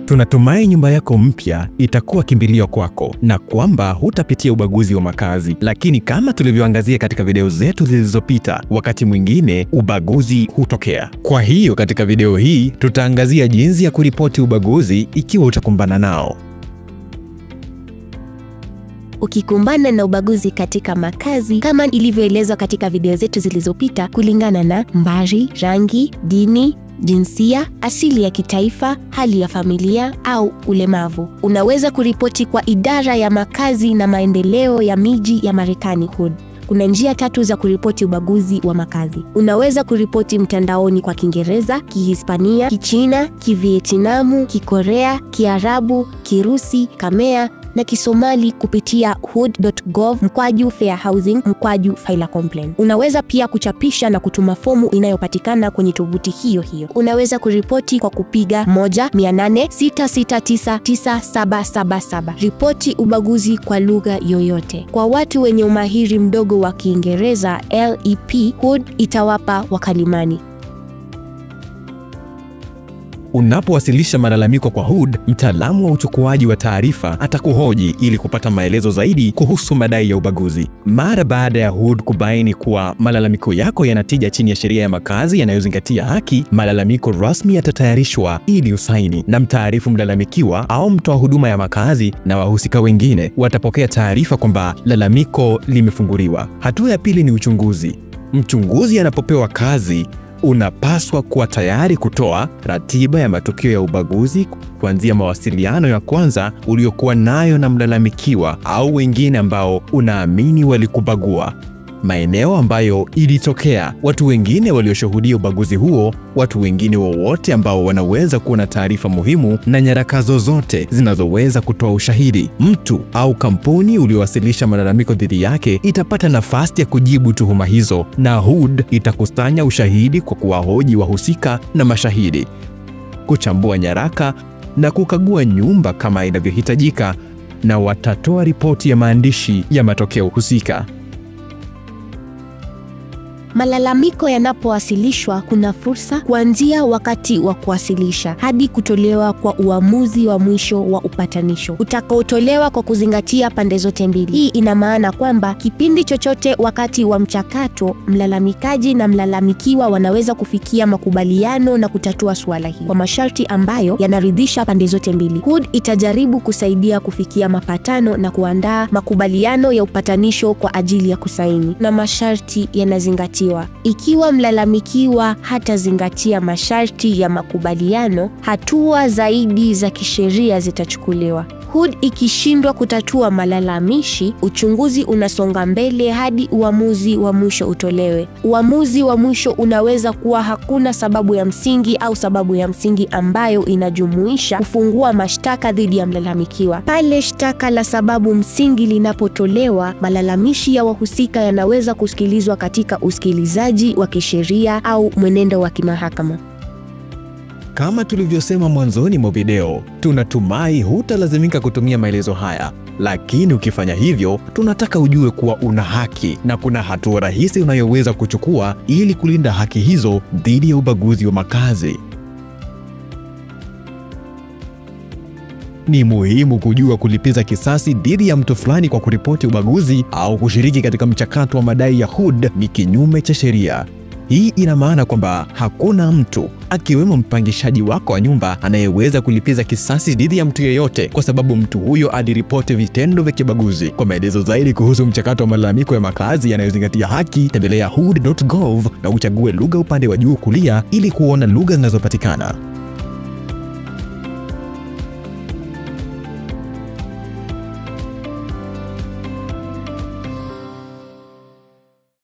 Tunatumai nyumba yako mpya itakuwa kimbilio kwako na kwamba hutapitia ubaguzi wa makazi. Lakini kama tulivyoangazia katika video zetu zilizopita, wakati mwingine ubaguzi hutokea. Kwa hiyo katika video hii tutaangazia jinsi ya kuripoti ubaguzi ikiwa utakumbana nao. Ukikumbana na ubaguzi katika makazi, kama ilivyoelezwa katika video zetu zilizopita, kulingana na mbari, rangi, dini, jinsia, asili ya kitaifa, hali ya familia au ulemavu, unaweza kuripoti kwa idara ya makazi na maendeleo ya miji ya Marekani HUD. Kuna njia 3 za kuripoti ubaguzi wa makazi. Unaweza kuripoti mtandaoni kwa Kiingereza, Kihispania, Kichina, Kivietnamu, Kikorea, Kiarabu, Kirusi, Kamea na Kisomali kupitia hud.gov/fair housing/file a complaint. Unaweza pia kuchapisha na kutuma fomu inayopatikana kwenye tovuti hiyo hiyo. Unaweza kuripoti kwa kupiga 1-800-666-9777. Ripoti ubaguzi kwa lugha yoyote. Kwa watu wenye umahiri mdogo wa Kiingereza LEP, HUD itawapa wakalimani. Unapowasilisha malalamiko kwa HUD, mtaalamu wa uchukuaji wa taarifa atakuhoji ili kupata maelezo zaidi kuhusu madai ya ubaguzi. Mara baada ya HUD kubaini kuwa malalamiko yako yanatija chini ya sheria ya makazi yanayozingatia haki, malalamiko rasmi yatatayarishwa ili usaini, na mtaarifu mlalamikiwa au mtoa huduma ya makazi na wahusika wengine watapokea taarifa kwamba lalamiko limefunguliwa. Hatua ya pili ni uchunguzi. Mchunguzi anapopewa kazi, unapaswa kuwa tayari kutoa ratiba ya matukio ya ubaguzi kuanzia mawasiliano ya kwanza uliokuwa nayo na mlalamikiwa au wengine ambao unaamini walikubagua, maeneo ambayo ilitokea, watu wengine walioshuhudia ubaguzi huo, watu wengine wowote ambao wanaweza kuwa na taarifa muhimu na nyaraka zozote zinazoweza kutoa ushahidi. Mtu au kampuni uliowasilisha malalamiko dhidi yake itapata nafasi ya kujibu tuhuma hizo, na HUD itakusanya ushahidi kwa kuwahoji wahusika na mashahidi, kuchambua nyaraka na kukagua nyumba kama inavyohitajika, na watatoa ripoti ya maandishi ya matokeo husika. Malalamiko yanapowasilishwa, kuna fursa kuanzia wakati wa kuwasilisha hadi kutolewa kwa uamuzi wa mwisho wa upatanisho utakaotolewa kwa kuzingatia pande zote mbili. Hii ina maana kwamba kipindi chochote wakati wa mchakato, mlalamikaji na mlalamikiwa wanaweza kufikia makubaliano na kutatua suala hili kwa masharti ambayo yanaridhisha pande zote mbili. HUD itajaribu kusaidia kufikia mapatano na kuandaa makubaliano ya upatanisho kwa ajili ya kusaini, na masharti yanazingatiwa. Ikiwa mlalamikiwa hatazingatia masharti ya makubaliano, hatua zaidi za kisheria zitachukuliwa. HUD ikishindwa kutatua malalamishi, uchunguzi unasonga mbele hadi uamuzi wa mwisho utolewe. Uamuzi wa mwisho unaweza kuwa hakuna sababu ya msingi au sababu ya msingi ambayo inajumuisha kufungua mashtaka dhidi ya mlalamikiwa. Pale shtaka la sababu msingi linapotolewa, malalamishi ya wahusika yanaweza kusikilizwa katika usikilizaji wa kisheria au mwenendo wa kimahakama. Kama tulivyosema mwanzoni mwa video, tunatumai hutalazimika kutumia maelezo haya, lakini ukifanya hivyo, tunataka ujue kuwa una haki na kuna hatua rahisi unayoweza kuchukua ili kulinda haki hizo dhidi ya ubaguzi wa makazi. Ni muhimu kujua kulipiza kisasi dhidi ya mtu fulani kwa kuripoti ubaguzi au kushiriki katika mchakato wa madai ya HUD ni kinyume cha sheria. Hii ina maana kwamba hakuna mtu, akiwemo mpangishaji wako wa nyumba, anayeweza kulipiza kisasi dhidi ya mtu yeyote kwa sababu mtu huyo aliripoti vitendo vya kibaguzi. Kwa maelezo zaidi kuhusu mchakato wa malalamiko ya makazi yanayozingatia haki, tembelea hud.gov na uchague lugha upande wa juu kulia ili kuona lugha zinazopatikana.